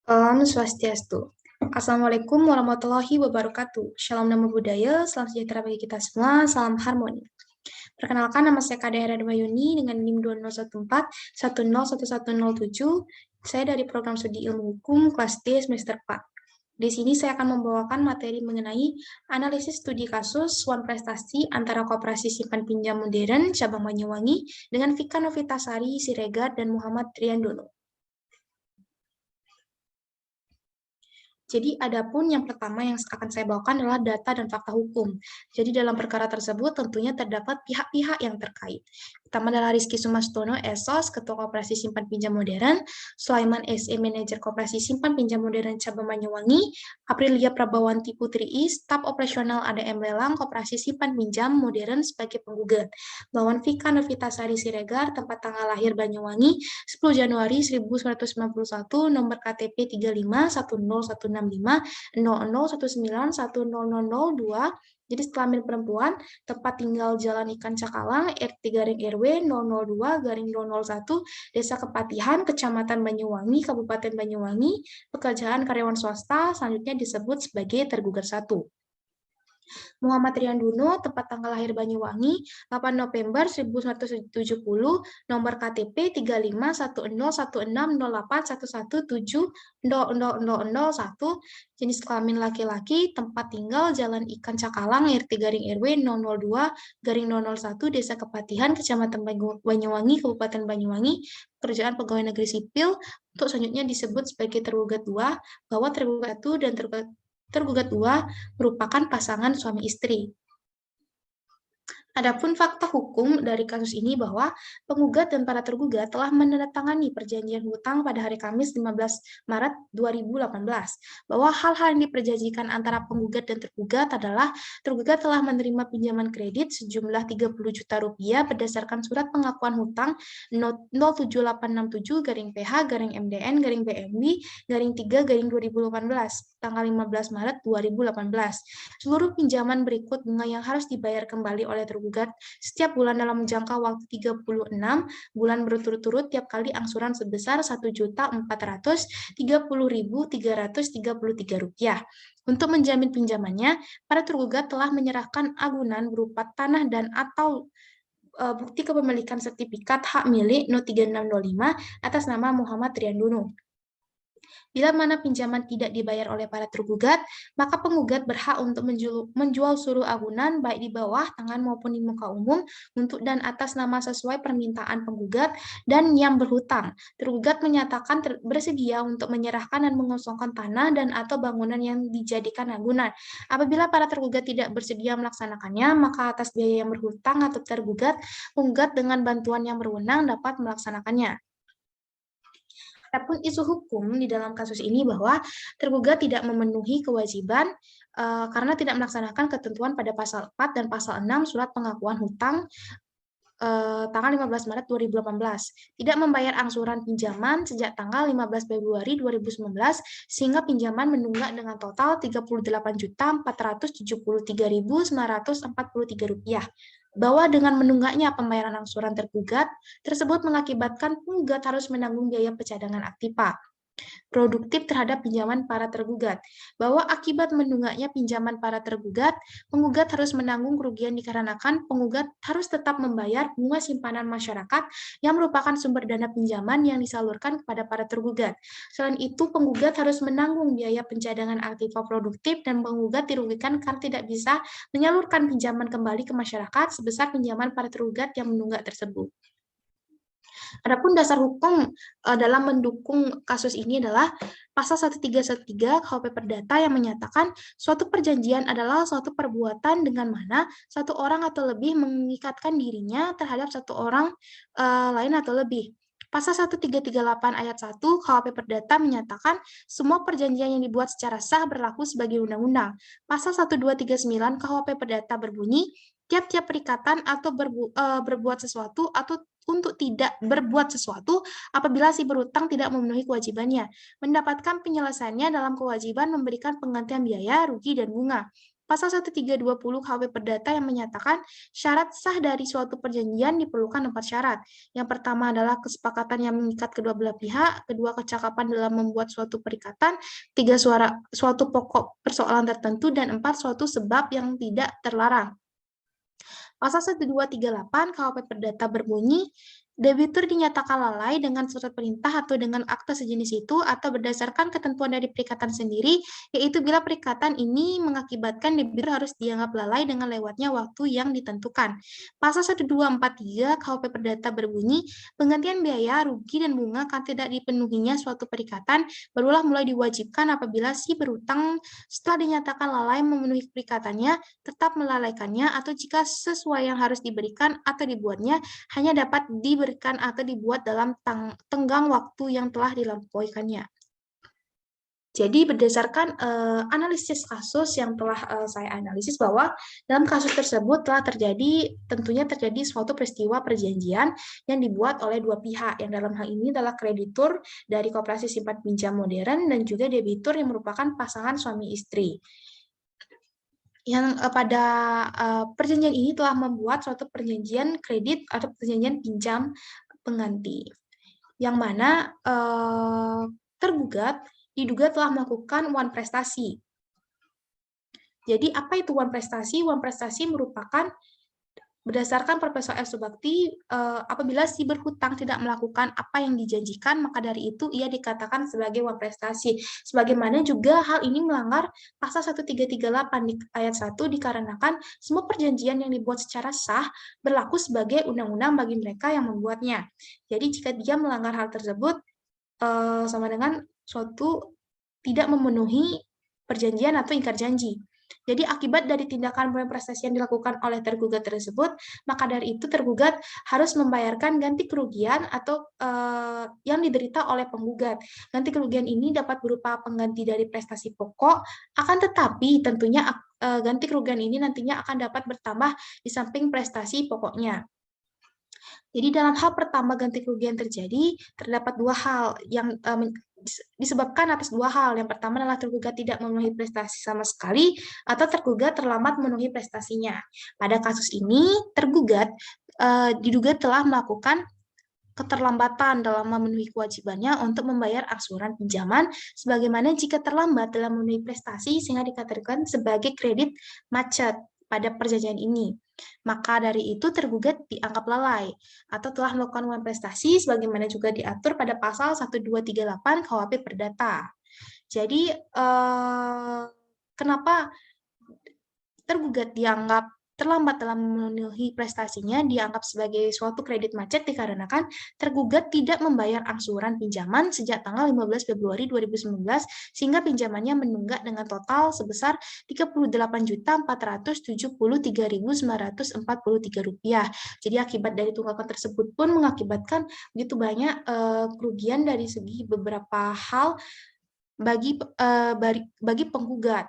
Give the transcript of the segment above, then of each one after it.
Om Swastiastu. Assalamualaikum warahmatullahi wabarakatuh. Shalom Namo Buddhaya, salam sejahtera bagi kita semua, salam harmoni. Perkenalkan, nama saya Kak Dahera Dmayuni dengan NIM 2014 101107. Saya dari program studi ilmu hukum kelas D semester 4. Di sini saya akan membawakan materi mengenai analisis studi kasus suam prestasi antara Koperasi Simpan Pinjam Modern cabang Banyuwangi dengan Vika Novitasari Siregar dan Muhammad Triandono. Jadi, adapun yang pertama yang akan saya bawakan adalah data dan fakta hukum. Jadi, dalam perkara tersebut tentunya terdapat pihak-pihak yang terkait. Pertama adalah Rizky Sumastono, ESOS, Ketua Koperasi Simpan Pinjam Modern, Sulaiman SE, Manajer Koperasi Simpan Pinjam Modern Cabang Banyuwangi, Aprilia Prabawanti Putri I, Staf Operasional ADM Lelang Koperasi Simpan Pinjam Modern sebagai penggugat. Lawan Vika Novitasari Siregar, tempat tanggal lahir Banyuwangi, 10 Januari 1991, nomor KTP 35101500191002. Jadi kelamin perempuan, tempat tinggal Jalan Ikan Cakalang, RT-RW 002-001, Desa Kepatihan, Kecamatan Banyuwangi, Kabupaten Banyuwangi, pekerjaan karyawan swasta, selanjutnya disebut sebagai tergugat 1. Muhammad Triandono, tempat tanggal lahir Banyuwangi, 8 November 1970, nomor KTP 3510160811700001, jenis kelamin laki-laki, tempat tinggal Jalan Ikan Cakalang, RT-RW 002-001, Desa Kepatihan, Kecamatan Banyuwangi, Kabupaten Banyuwangi, pekerjaan pegawai negeri sipil. Untuk selanjutnya disebut sebagai tergugat 2, bahwa tergugat 1 dan tergugat 2 merupakan pasangan suami istri. Adapun fakta hukum dari kasus ini bahwa penggugat dan para tergugat telah menandatangani perjanjian hutang pada hari Kamis 15 Maret 2018, bahwa hal-hal yang diperjanjikan antara penggugat dan tergugat adalah tergugat telah menerima pinjaman kredit sejumlah 30 juta rupiah berdasarkan surat pengakuan hutang 07867-PH-BMB-3-2018 tanggal 15 Maret 2018. Seluruh pinjaman berikut bunga yang harus dibayar kembali oleh tergugat setiap bulan dalam jangka waktu 36 bulan berturut-turut tiap kali angsuran sebesar Rp1.430.333. Untuk menjamin pinjamannya, para tergugat telah menyerahkan agunan berupa tanah dan atau bukti kepemilikan sertifikat hak milik No 3625 atas nama Muhammad Triandono. Bila mana pinjaman tidak dibayar oleh para tergugat, maka penggugat berhak untuk menjual seluruh agunan baik di bawah tangan maupun di muka umum untuk dan atas nama sesuai permintaan penggugat dan yang berhutang. Tergugat menyatakan bersedia untuk menyerahkan dan mengosongkan tanah dan atau bangunan yang dijadikan agunan. Apabila para tergugat tidak bersedia melaksanakannya, maka atas biaya yang berhutang atau tergugat, penggugat dengan bantuan yang berwenang dapat melaksanakannya. Adapun isu hukum di dalam kasus ini bahwa tergugat tidak memenuhi kewajiban karena tidak melaksanakan ketentuan pada pasal 4 dan pasal 6 surat pengakuan hutang tanggal 15 Maret 2018, tidak membayar angsuran pinjaman sejak tanggal 15 Februari 2019 sehingga pinjaman menunggak dengan total Rp38.473.943, bahwa dengan menunggaknya pembayaran angsuran tergugat tersebut mengakibatkan penggugat harus menanggung biaya pencadangan aktiva produktif terhadap pinjaman para tergugat, bahwa akibat menunggaknya pinjaman para tergugat, penggugat harus menanggung kerugian dikarenakan penggugat harus tetap membayar bunga simpanan masyarakat yang merupakan sumber dana pinjaman yang disalurkan kepada para tergugat. Selain itu, penggugat harus menanggung biaya pencadangan aktiva produktif dan penggugat dirugikan karena tidak bisa menyalurkan pinjaman kembali ke masyarakat sebesar pinjaman para tergugat yang menunggak tersebut. Adapun dasar hukum dalam mendukung kasus ini adalah pasal 1313 KUHP Perdata yang menyatakan suatu perjanjian adalah suatu perbuatan dengan mana satu orang atau lebih mengikatkan dirinya terhadap satu orang lain atau lebih. Pasal 1338 ayat 1 KUHP Perdata menyatakan semua perjanjian yang dibuat secara sah berlaku sebagai undang-undang. Pasal 1239 KUHP Perdata berbunyi, tiap-tiap perikatan atau berbuat sesuatu atau untuk tidak berbuat sesuatu apabila si berutang tidak memenuhi kewajibannya, mendapatkan penyelesaiannya dalam kewajiban memberikan penggantian biaya, rugi, dan bunga. Pasal 1320 KUHP Perdata yang menyatakan syarat sah dari suatu perjanjian diperlukan 4 syarat. Yang pertama adalah kesepakatan yang mengikat kedua belah pihak, kedua kecakapan dalam membuat suatu perikatan, tiga suatu pokok persoalan tertentu, dan 4 suatu sebab yang tidak terlarang. Pasal 1238 KUHP Perdata berbunyi, debitur dinyatakan lalai dengan surat perintah atau dengan akta sejenis itu atau berdasarkan ketentuan dari perikatan sendiri, yaitu bila perikatan ini mengakibatkan debitur harus dianggap lalai dengan lewatnya waktu yang ditentukan. Pasal 1243 KUHP Perdata berbunyi, penggantian biaya, rugi, dan bunga akan tidak dipenuhinya suatu perikatan barulah mulai diwajibkan apabila si berutang setelah dinyatakan lalai memenuhi perikatannya, tetap melalaikannya, atau jika sesuai yang harus diberikan atau dibuatnya hanya dapat diberikan atau dibuat dalam tenggang waktu yang telah dilampauikannya. Jadi berdasarkan analisis kasus yang telah saya analisis bahwa dalam kasus tersebut telah tentunya terjadi suatu peristiwa perjanjian yang dibuat oleh dua pihak, yang dalam hal ini adalah kreditur dari koperasi simpan pinjam modern dan juga debitur yang merupakan pasangan suami istri. Yang pada perjanjian ini telah membuat suatu perjanjian kredit atau perjanjian pinjam pengganti, yang mana tergugat diduga telah melakukan uang prestasi. Jadi apa itu uang prestasi? Uang prestasi merupakan berdasarkan Profesor F. Subakti, apabila si berhutang tidak melakukan apa yang dijanjikan, maka dari itu ia dikatakan sebagai uang prestasi. Sebagaimana juga hal ini melanggar pasal 1338 di ayat 1 dikarenakan semua perjanjian yang dibuat secara sah berlaku sebagai undang-undang bagi mereka yang membuatnya. Jadi jika dia melanggar hal tersebut, sama dengan suatu tidak memenuhi perjanjian atau ingkar janji. Jadi akibat dari tindakan prestasi yang dilakukan oleh tergugat tersebut, maka dari itu tergugat harus membayarkan ganti kerugian atau yang diderita oleh penggugat. Ganti kerugian ini dapat berupa pengganti dari prestasi pokok, akan tetapi tentunya ganti kerugian ini nantinya akan dapat bertambah di samping prestasi pokoknya. Jadi dalam hal pertama ganti kerugian terjadi, terdapat dua hal yang disebabkan atas dua hal. Yang pertama adalah tergugat tidak memenuhi prestasi sama sekali, atau tergugat terlambat memenuhi prestasinya. Pada kasus ini, tergugat diduga telah melakukan keterlambatan dalam memenuhi kewajibannya untuk membayar angsuran pinjaman, sebagaimana jika terlambat dalam memenuhi prestasi sehingga dikatakan sebagai kredit macet pada perjanjian ini. Maka dari itu tergugat dianggap lalai atau telah melakukan uang prestasi sebagaimana juga diatur pada pasal 1238 KUHP Perdata. Jadi kenapa tergugat dianggap terlambat dalam memenuhi prestasinya dianggap sebagai suatu kredit macet dikarenakan tergugat tidak membayar angsuran pinjaman sejak tanggal 15 Februari 2019 sehingga pinjamannya menunggak dengan total sebesar Rp38.473.943. Jadi akibat dari tunggakan tersebut pun mengakibatkan begitu banyak kerugian dari segi beberapa hal bagi penggugat.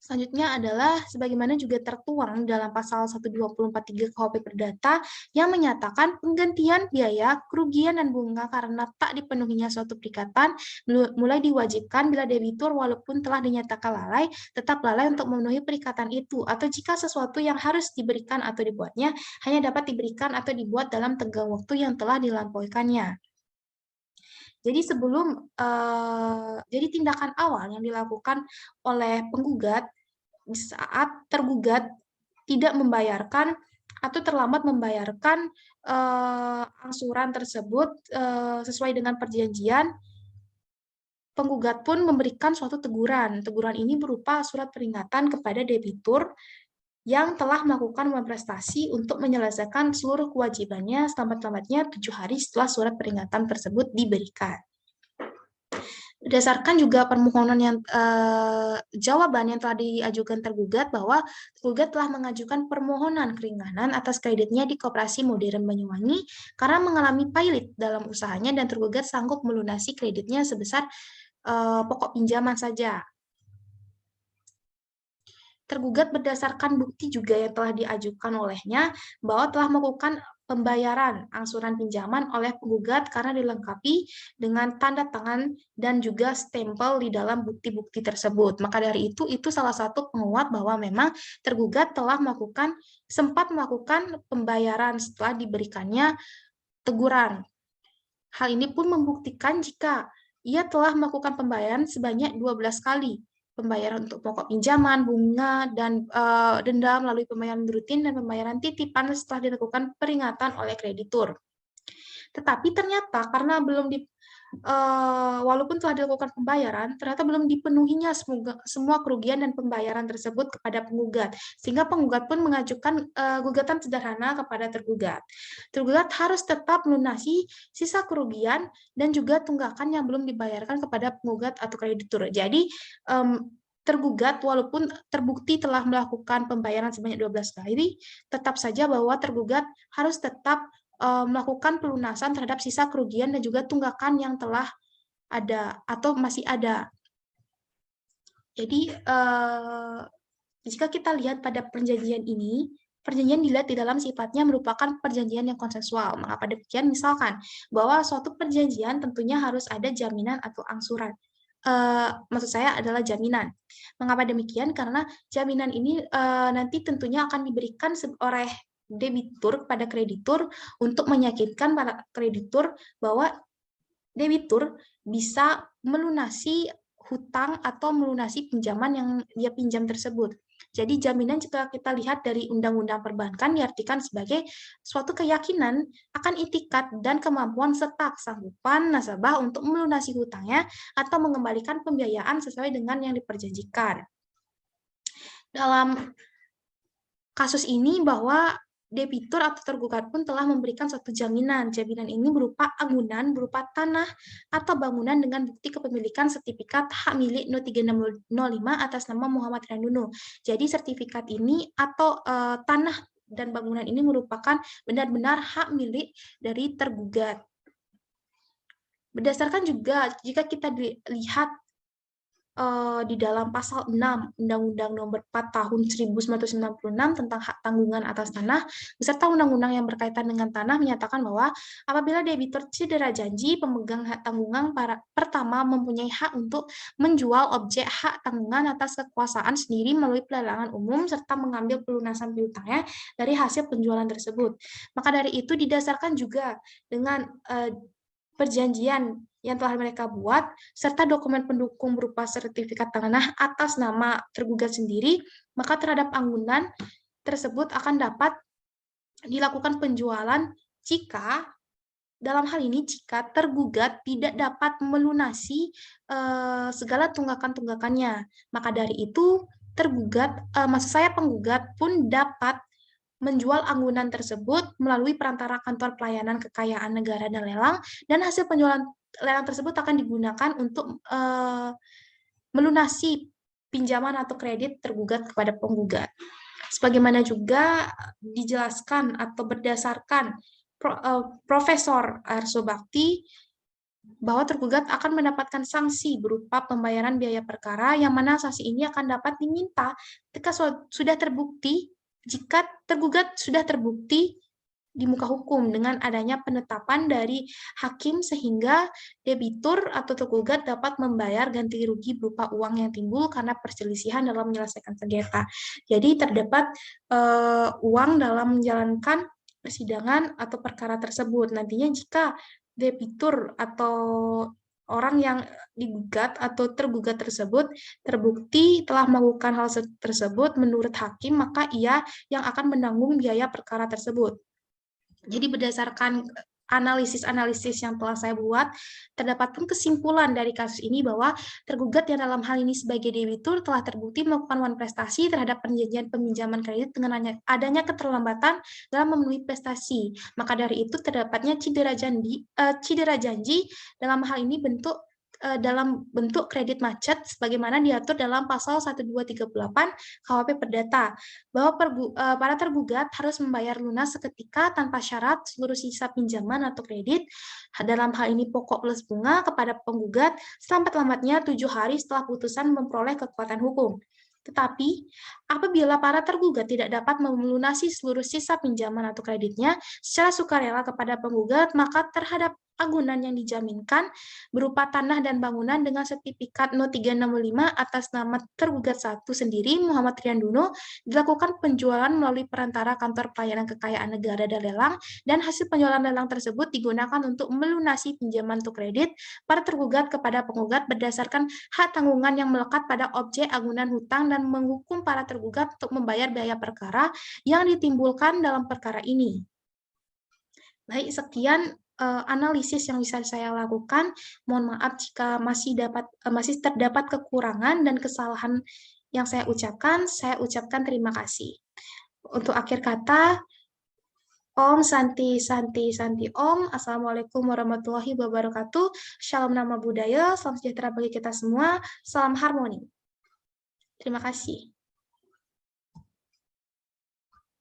Selanjutnya adalah sebagaimana juga tertuang dalam pasal 1243 KUHP Perdata yang menyatakan penggantian biaya, kerugian, dan bunga karena tak dipenuhinya suatu perikatan mulai diwajibkan bila debitur walaupun telah dinyatakan lalai, tetap lalai untuk memenuhi perikatan itu, atau jika sesuatu yang harus diberikan atau dibuatnya hanya dapat diberikan atau dibuat dalam tenggang waktu yang telah dilampauikannya. Jadi jadi tindakan awal yang dilakukan oleh penggugat saat tergugat tidak membayarkan atau terlambat membayarkan angsuran tersebut sesuai dengan perjanjian, penggugat pun memberikan suatu teguran. Teguran ini berupa surat peringatan kepada debitur yang telah melakukan uang prestasi untuk menyelesaikan seluruh kewajibannya selambat-lambatnya 7 hari setelah surat peringatan tersebut diberikan. Berdasarkan juga permohonan yang jawaban yang telah diajukan tergugat bahwa tergugat telah mengajukan permohonan keringanan atas kreditnya di Koperasi Modern Banyuwangi karena mengalami pailit dalam usahanya dan tergugat sanggup melunasi kreditnya sebesar pokok pinjaman saja. Tergugat berdasarkan bukti juga yang telah diajukan olehnya bahwa telah melakukan pembayaran angsuran pinjaman oleh penggugat karena dilengkapi dengan tanda tangan dan juga stempel di dalam bukti-bukti tersebut. Maka dari itu salah satu penguat bahwa memang tergugat telah sempat melakukan pembayaran setelah diberikannya teguran. Hal ini pun membuktikan jika ia telah melakukan pembayaran sebanyak 12 kali. Pembayaran untuk pokok pinjaman, bunga, dan denda melalui pembayaran rutin dan pembayaran titipan setelah dilakukan peringatan oleh kreditur. Tetapi ternyata karena walaupun telah dilakukan pembayaran, ternyata belum dipenuhinya semua kerugian dan pembayaran tersebut kepada penggugat, sehingga penggugat pun mengajukan gugatan sederhana kepada tergugat. Tergugat harus tetap melunasi sisa kerugian dan juga tunggakan yang belum dibayarkan kepada penggugat atau kreditur. Jadi, tergugat walaupun terbukti telah melakukan pembayaran sebanyak 12 kali, tetap saja bahwa tergugat harus tetap melakukan pelunasan terhadap sisa kerugian dan juga tunggakan yang telah ada atau masih ada. Jadi, jika kita lihat pada perjanjian ini, perjanjian dilihat di dalam sifatnya merupakan perjanjian yang konsensual. Mengapa demikian? Misalkan, bahwa suatu perjanjian tentunya harus ada jaminan atau angsuran. Maksud saya adalah jaminan. Mengapa demikian? Karena jaminan ini nanti tentunya akan diberikan oleh debitur kepada kreditur untuk meyakinkan para kreditur bahwa debitur bisa melunasi hutang atau melunasi pinjaman yang dia pinjam tersebut. Jadi jaminan jika kita lihat dari Undang-Undang Perbankan diartikan sebagai suatu keyakinan akan itikat dan kemampuan serta kesanggupan nasabah untuk melunasi hutangnya atau mengembalikan pembiayaan sesuai dengan yang diperjanjikan. Dalam kasus ini bahwa debitur atau tergugat pun telah memberikan suatu jaminan. Jaminan ini berupa agunan, berupa tanah atau bangunan dengan bukti kepemilikan sertifikat hak milik No 3605 atas nama Muhammad Randono. Jadi sertifikat ini atau tanah dan bangunan ini merupakan benar-benar hak milik dari tergugat. Berdasarkan juga jika kita lihat di dalam pasal 6 Undang-Undang Nomor 4 Tahun 1996 tentang hak tanggungan atas tanah, beserta undang-undang yang berkaitan dengan tanah menyatakan bahwa apabila debitur cedera janji, pemegang hak tanggungan pertama mempunyai hak untuk menjual objek hak tanggungan atas kekuasaan sendiri melalui pelelangan umum serta mengambil pelunasan piutangnya dari hasil penjualan tersebut. Maka dari itu didasarkan juga dengan perjanjian yang telah mereka buat, serta dokumen pendukung berupa sertifikat tanah atas nama tergugat sendiri, maka terhadap bangunan tersebut akan dapat dilakukan penjualan jika, dalam hal ini, jika tergugat tidak dapat melunasi segala tunggakan-tunggakannya. Maka dari itu, maksud saya penggugat pun dapat menjual anggunan tersebut melalui perantara kantor pelayanan kekayaan negara dan lelang, dan hasil penjualan lelang tersebut akan digunakan untuk melunasi pinjaman atau kredit tergugat kepada penggugat. Sebagaimana juga dijelaskan atau berdasarkan Profesor Arso Bakti, bahwa tergugat akan mendapatkan sanksi berupa pembayaran biaya perkara, yang mana sanksi ini akan dapat diminta ketika sudah terbukti, jika tergugat sudah terbukti di muka hukum dengan adanya penetapan dari hakim sehingga debitur atau tergugat dapat membayar ganti rugi berupa uang yang timbul karena perselisihan dalam menyelesaikan sengketa. Jadi terdapat uang dalam menjalankan persidangan atau perkara tersebut. Nantinya jika debitur atau orang yang digugat atau tergugat tersebut terbukti telah melakukan hal tersebut menurut hakim, maka ia yang akan menanggung biaya perkara tersebut. Jadi berdasarkan analisis-analisis yang telah saya buat, terdapat pun kesimpulan dari kasus ini bahwa tergugat yang dalam hal ini sebagai debitur telah terbukti melakukan prestasi terhadap perjanjian peminjaman kredit dengan adanya keterlambatan dalam memenuhi prestasi. Maka dari itu terdapatnya cedera janji dalam hal ini dalam bentuk kredit macet sebagaimana diatur dalam pasal 1238 KUHP Perdata, bahwa para tergugat harus membayar lunas seketika tanpa syarat seluruh sisa pinjaman atau kredit, dalam hal ini pokok plus bunga, kepada penggugat selambat-lambatnya 7 hari setelah putusan memperoleh kekuatan hukum. Tetapi, apabila para tergugat tidak dapat melunasi seluruh sisa pinjaman atau kreditnya secara sukarela kepada penggugat, maka terhadap agunan yang dijaminkan berupa tanah dan bangunan dengan sertifikat No 365 atas nama tergugat satu sendiri, Muhammad Rianduno, dilakukan penjualan melalui perantara kantor pelayanan kekayaan negara dan lelang, dan hasil penjualan lelang tersebut digunakan untuk melunasi pinjaman atau kredit para tergugat kepada penggugat berdasarkan hak tanggungan yang melekat pada objek agunan hutang dan menghukum para tergugat untuk membayar biaya perkara yang ditimbulkan dalam perkara ini. Baik, sekian analisis yang bisa saya lakukan. Mohon maaf jika masih terdapat kekurangan dan kesalahan yang saya ucapkan terima kasih. Untuk akhir kata, Om Santi Santi Santi Om, Assalamualaikum warahmatullahi wabarakatuh. Shalom nama budaya, salam sejahtera bagi kita semua, salam harmoni. Terima kasih.